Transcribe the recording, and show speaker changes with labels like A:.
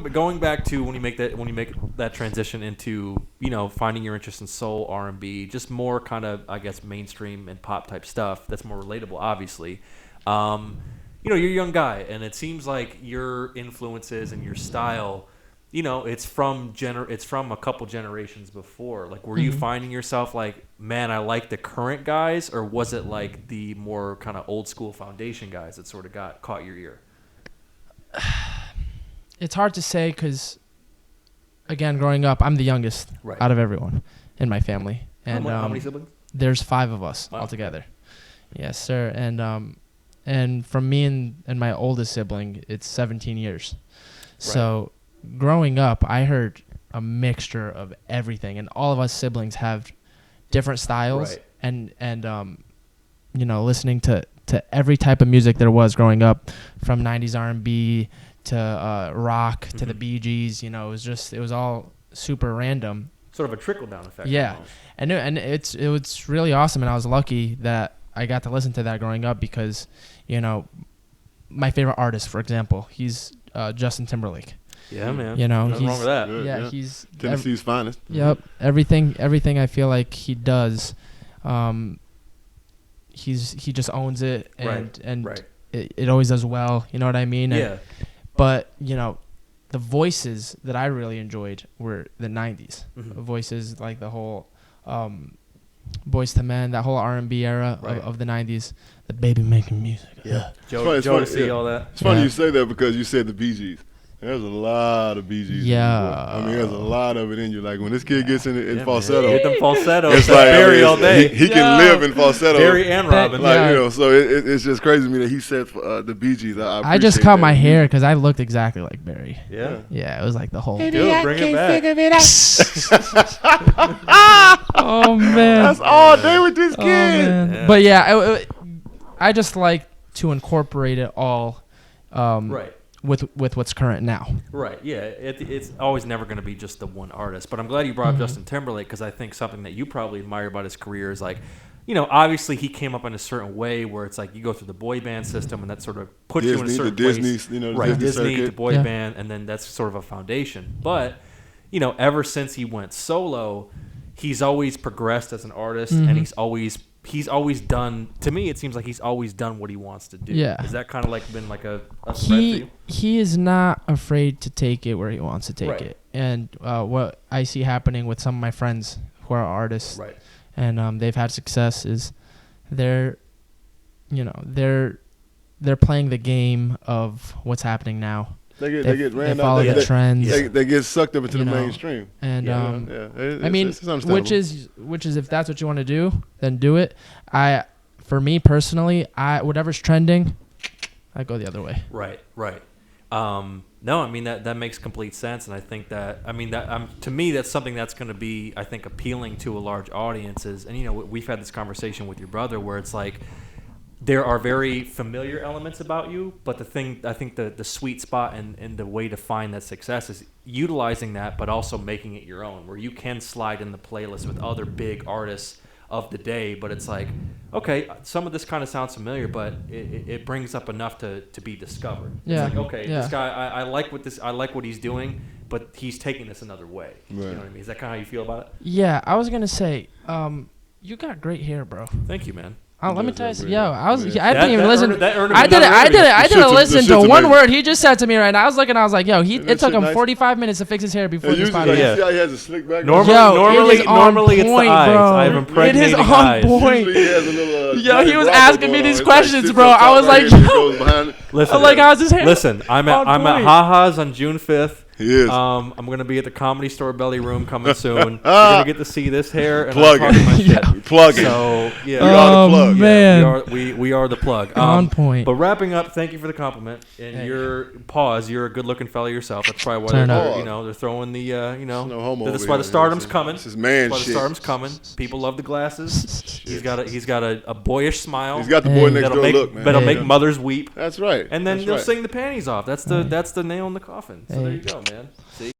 A: But going back to when you make that transition into finding your interest in soul, R&B, just more kind of I guess mainstream and pop type stuff that's more relatable, obviously. You're a young guy, and it seems like your influences and your style, it's from a couple generations before. Like, were you finding yourself like, man, I like the current guys, or was it like the more kind of old school foundation guys that sort of caught your ear?
B: It's hard to say because, again, growing up, I'm the youngest out of everyone in my family. And
A: how many siblings?
B: There's 5 of us altogether. Yes, sir. And from me and my oldest sibling, it's 17 years. Right. So growing up, I heard a mixture of everything, and all of us siblings have different styles. Right. And listening to every type of music there was growing up, from 90s R&B to rock to the Bee Gees. It was all super random.
A: Sort of a trickle down effect.
B: Yeah,
A: almost.
B: and it was really awesome, and I was lucky that I got to listen to that growing up because, my favorite artist, for example, he's Justin Timberlake.
A: Yeah, man.
B: Nothing
A: wrong with that.
B: Yeah, he's
C: Tennessee's finest.
B: Yep, everything I feel like he does, he just owns it, and
A: right.
B: It always does well. You know what I mean?
A: Yeah.
B: But the voices that I really enjoyed were the 90s. Voices like the whole Boyz II Men, that whole R&B era of the 90s. The baby making music.
A: Yeah. Jodeci, all that.
C: It's funny you say that because you said the Bee Gees. There's a lot of Bee Gees.
B: Yeah.
C: There's a lot of it in you. Like when this kid gets in falsetto.
A: Get them falsettos.
C: It's like
A: Barry all day.
C: He can live in falsetto.
A: Barry and Robin.
C: So it's just crazy to me that he said the Bee Gees.
B: I just cut my hair because I looked exactly like Barry.
A: Yeah.
B: Yeah, it was like the whole.
A: Dude, bring it back.
B: Oh, man.
C: That's all day with this kid.
B: Yeah. But yeah, I just like to incorporate it all. With what's current now.
A: Right, yeah. It's always never going to be just the one artist. But I'm glad you brought up Justin Timberlake because I think something that you probably admire about his career is like, obviously he came up in a certain way where it's like you go through the boy band system and that sort of puts you in a certain place. Disney to boy band, and then that's sort of a foundation. But, ever since he went solo, he's always progressed as an artist, and he's always done. To me, it seems like he's always done what he wants to do.
B: Yeah.
A: Is that kind of like been like a thread for you?
B: He is not afraid to take it where he wants to take it. And what I see happening with some of my friends who are artists, and they've had success, is they're playing the game of what's happening now.
C: They
B: follow the trends.
C: They get sucked up into the mainstream.
B: And which is if that's what you want to do, then do it. For me personally, whatever's trending, I go the other way.
A: Right. No, I mean that makes complete sense, and I think that to me that's something that's going to be, I think, appealing to a large audience. And we've had this conversation with your brother where it's like, there are very familiar elements about you, but the thing, I think the sweet spot and the way to find that success is utilizing that, but also making it your own, where you can slide in the playlist with other big artists of the day, but it's like, okay, some of this kind of sounds familiar, but it brings up enough to be discovered.
B: Yeah.
A: It's like, okay, this guy, I like what he's doing, but he's taking this another way. Right. You know what I mean? Is that kind of how you feel about it?
B: Yeah, I was gonna say, you got great hair, bro.
A: Thank you, man.
B: Let me tell you, I didn't even listen. I didn't listen to one
C: amazing.
B: word he just said to me right now. I was looking, I was like, yo, it took him 45 minutes to fix his hair before this podcast.
C: Yeah. See how he has a slick back?
A: Normally it's the eyes.
B: Bro.
A: I have impregnating
B: eyes. It is on
A: eyes.
B: point.
C: He has a little,
B: yo, he was asking me these questions, bro. I was like, yo.
A: Listen,
B: how's his hair?
A: Listen, I'm at Ha-Ha's on June 5th.
C: He is.
A: I'm going to be at the Comedy Store Belly Room coming soon. You're going to get to see this hair. And
C: plug it.
A: Plug it. So, yeah.
C: We are the plug.
B: Man.
A: Yeah, we are the plug.
B: On point.
A: But wrapping up, thank you for the compliment. And you're a good-looking fella yourself. That's probably why they're throwing the,
C: no homo
A: that's why the stardom's coming.
C: This is man
A: that's why
C: shit.
A: the stardom's coming. People love the glasses. He's got a boyish smile.
C: He's got the boy next door look, man.
A: That'll make mothers weep.
C: That's right.
A: And then you'll sing the panties off. That's the nail in the coffin. So there you go, man. See?